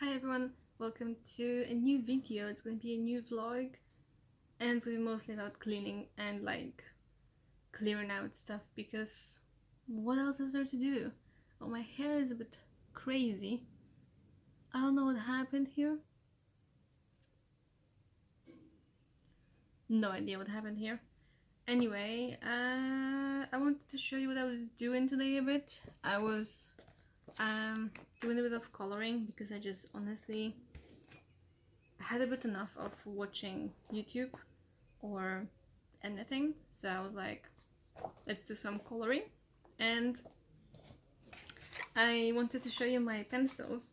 Hi everyone, welcome to a new video. It's going to be a new vlog and it's going to be mostly about cleaning and like clearing out stuff because what else is there to do? Oh, my hair is a bit crazy. I don't know what happened here. No idea what happened here. Anyway, I wanted to show you what I was doing today a bit. I was doing a bit of coloring because I just honestly had a bit enough of watching YouTube or anything, so I was like, let's do some coloring. And I wanted to show you my pencils,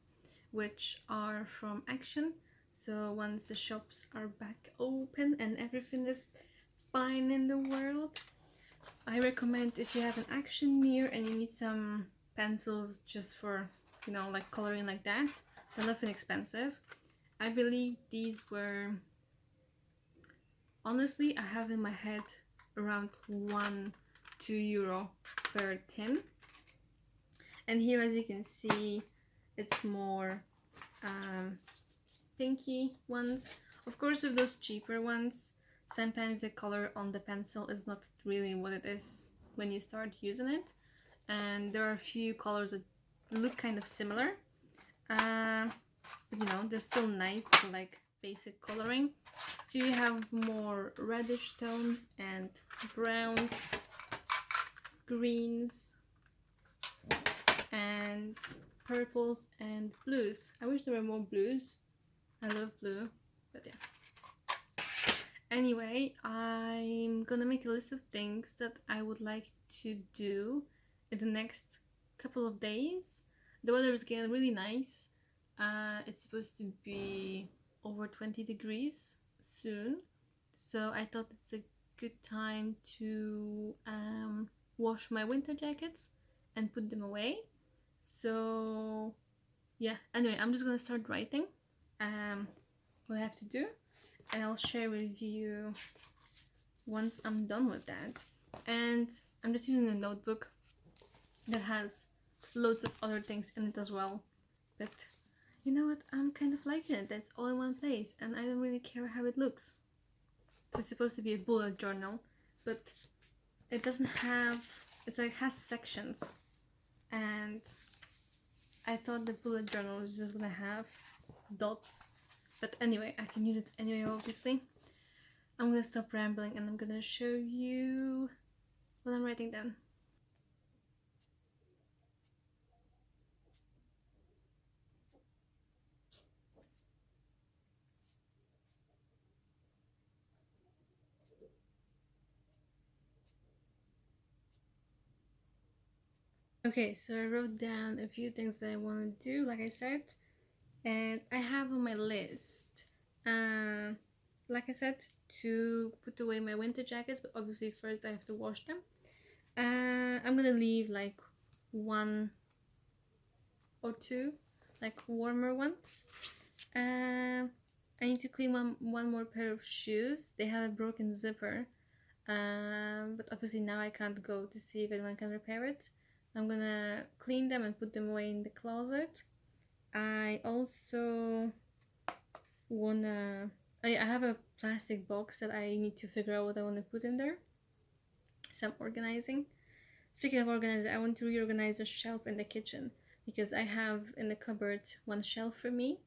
which are from Action. So once the shops are back open and everything is fine in the world, I recommend, if you have an Action near and you need some pencils just for, you know, like coloring like that, they're nothing expensive. I believe these were, honestly, I have in my head around €1-2 per tin. And here, as you can see, it's more pinky ones. Of course, with those cheaper ones, sometimes the color on the pencil is not really what it is when you start using it. And there are a few colors that look kind of similar. But you know, they're still nice for like basic coloring. Here you have more reddish tones and browns, greens, and purples and blues. I wish there were more blues. I love blue, but yeah. Anyway, I'm gonna make a list of things that I would like to do in the next couple of days. The weather is getting really nice. It's supposed to be over 20 degrees soon, so I thought it's a good time to wash my winter jackets and put them away. So yeah, anyway, I'm just gonna start writing what I have to do, and I'll share with you once I'm done with that. And I'm just using a notebook that has loads of other things in it as well, but you know what, I'm kind of liking it. That's all in one place and I don't really care how it looks. It's supposed to be a bullet journal, but it doesn't have, it's like has sections, and I thought the bullet journal was just gonna have dots, but anyway, I can use it anyway, obviously. I'm gonna stop rambling and I'm gonna show you what I'm writing down. Okay, so I wrote down a few things that I want to do, like I said, and I have on my list, like I said, to put away my winter jackets, but obviously first I have to wash them. I'm gonna leave like 1 or 2 like warmer ones. I need to clean one more pair of shoes. They have a broken zipper, but obviously now I can't go to see if anyone can repair it. I'm gonna clean them and put them away in the closet. I also wanna, I have a plastic box that I need to figure out what I want to put in there. Some organizing. Speaking of organizing, I want to reorganize the shelf in the kitchen because I have in the cupboard one shelf for me,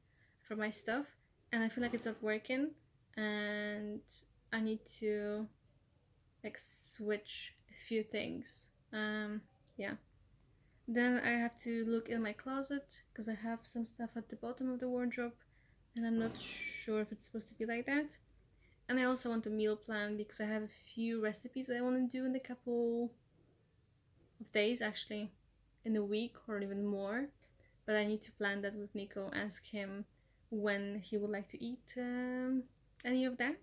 for my stuff, and I feel like it's not working, and I need to like switch a few things. Yeah. Then I have to look in my closet because I have some stuff at the bottom of the wardrobe and I'm not sure if it's supposed to be like that. And I also want a meal plan because I have a few recipes that I want to do in a couple of days, actually in a week or even more. But I need to plan that with Nico, ask him when he would like to eat any of that.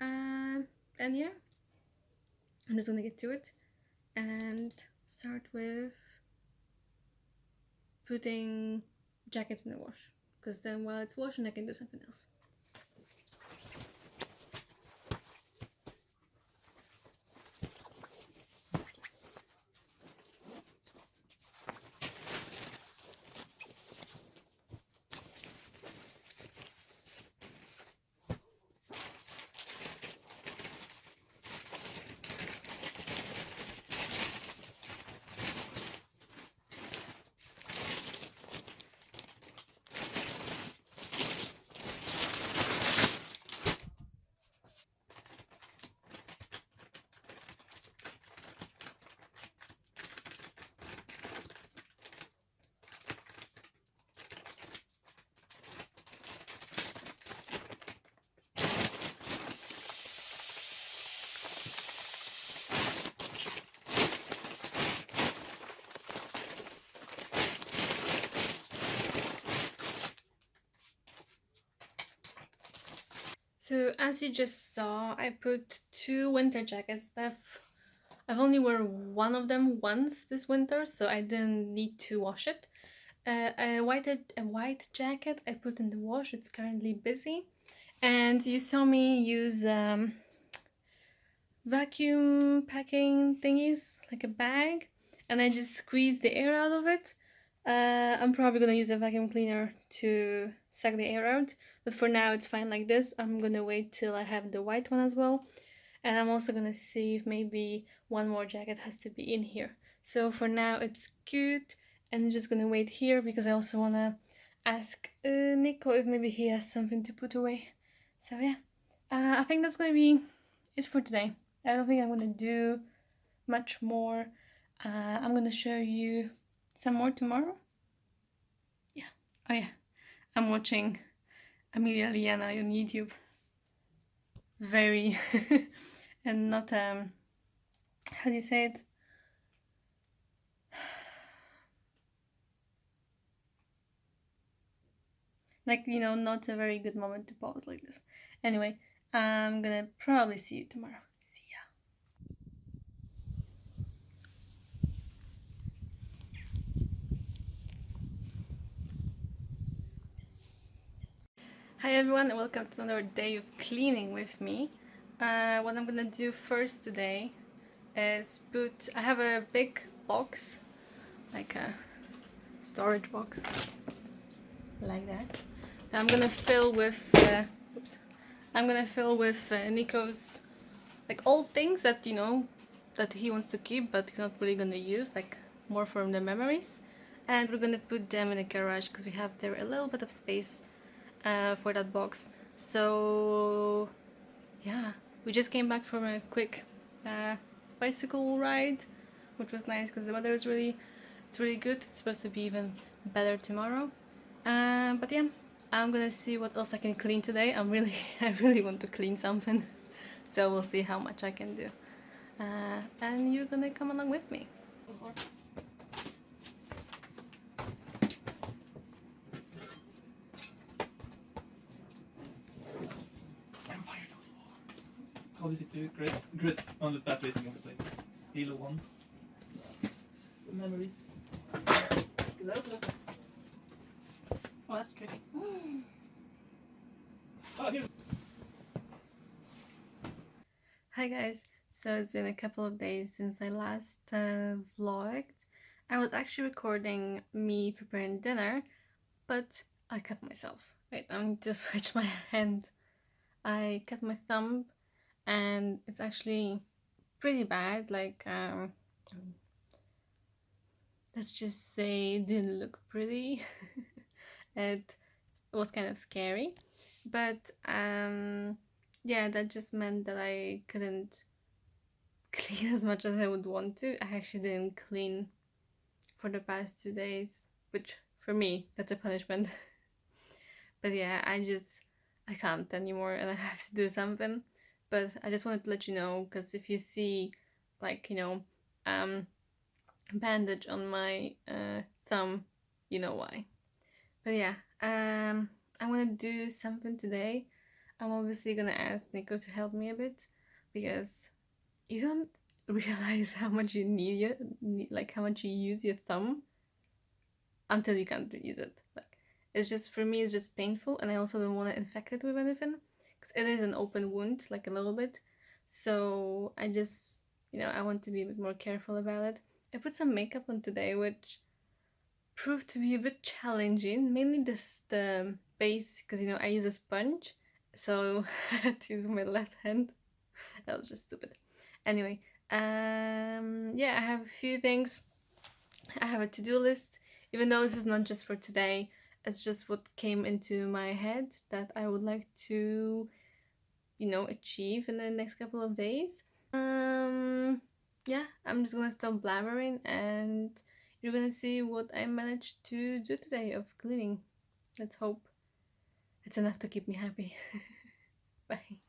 And yeah, I'm just gonna get to it and start with putting jackets in the wash, because then while it's washing I can do something else. So as you just saw, I put 2 winter jackets. I've only worn one of them once this winter, so I didn't need to wash it. A white jacket I put in the wash. It's currently busy, and you saw me use vacuum packing thingies, like a bag, and I just squeeze the air out of it. I'm probably gonna use a vacuum cleaner to suck the air out, but for now it's fine like this. I'm gonna wait till I have the white one as well, and I'm also gonna see if maybe one more jacket has to be in here. So for now it's good, and I'm just gonna wait here because I also wanna ask Nico if maybe he has something to put away. So yeah, I think that's gonna be it for today. I don't think I'm gonna do much more. I'm gonna show you some more tomorrow. Yeah. Oh yeah. I'm watching Amelia Liana on YouTube. Very and not how do you say it? Like, not a very good moment to pause like this. Anyway, I'm gonna probably see you tomorrow. See ya. Hi everyone, and welcome to another day of cleaning with me. What I'm gonna do first today is I have a big box, like a storage box, like that. I'm gonna fill with, Nico's like old things that that he wants to keep, but he's not really gonna use, like more from the memories. And we're gonna put them in the garage because we have there a little bit of space for that box. So yeah, we just came back from a quick bicycle ride, which was nice because the weather is it's really good. It's supposed to be even better tomorrow. But yeah, I'm gonna see what else I can clean today. I really want to clean something, so we'll see how much I can do. And you're gonna come along with me. Call of Duty 2 grits on the best racing game we played. Halo 1. The memories. Because I also have some. Oh, that's tricky. Oh, here. Hi guys, so it's been a couple of days since I last vlogged. I was actually recording me preparing dinner, but I cut myself. Wait, I'm to switch my hand. I cut my thumb, and it's actually pretty bad. Like, let's just say it didn't look pretty. It was kind of scary, but yeah, that just meant that I couldn't clean as much as I would want to. I actually didn't clean for the past 2 days, which for me, that's a punishment. But yeah, I can't anymore and I have to do something. But I just wanted to let you know, because if you see, like, bandage on my thumb, you know why. But yeah, I'm gonna do something today. I'm obviously gonna ask Nico to help me a bit, because you don't realize how much you like how much you use your thumb until you can't use it. Like, it's just, for me, it's just painful, and I also don't want to infect it with anything because it is an open wound, like a little bit. So I just, I want to be a bit more careful about it. I put some makeup on today, which proved to be a bit challenging, mainly the base, because I use a sponge, so I had to use my left hand. That was just stupid. Anyway, yeah, I have a few things. I have a to-do list, even though this is not just for today. It's just what came into my head that I would like to, achieve in the next couple of days. Yeah, I'm just gonna stop blabbering, and you're gonna see what I managed to do today of cleaning. Let's hope it's enough to keep me happy. Bye.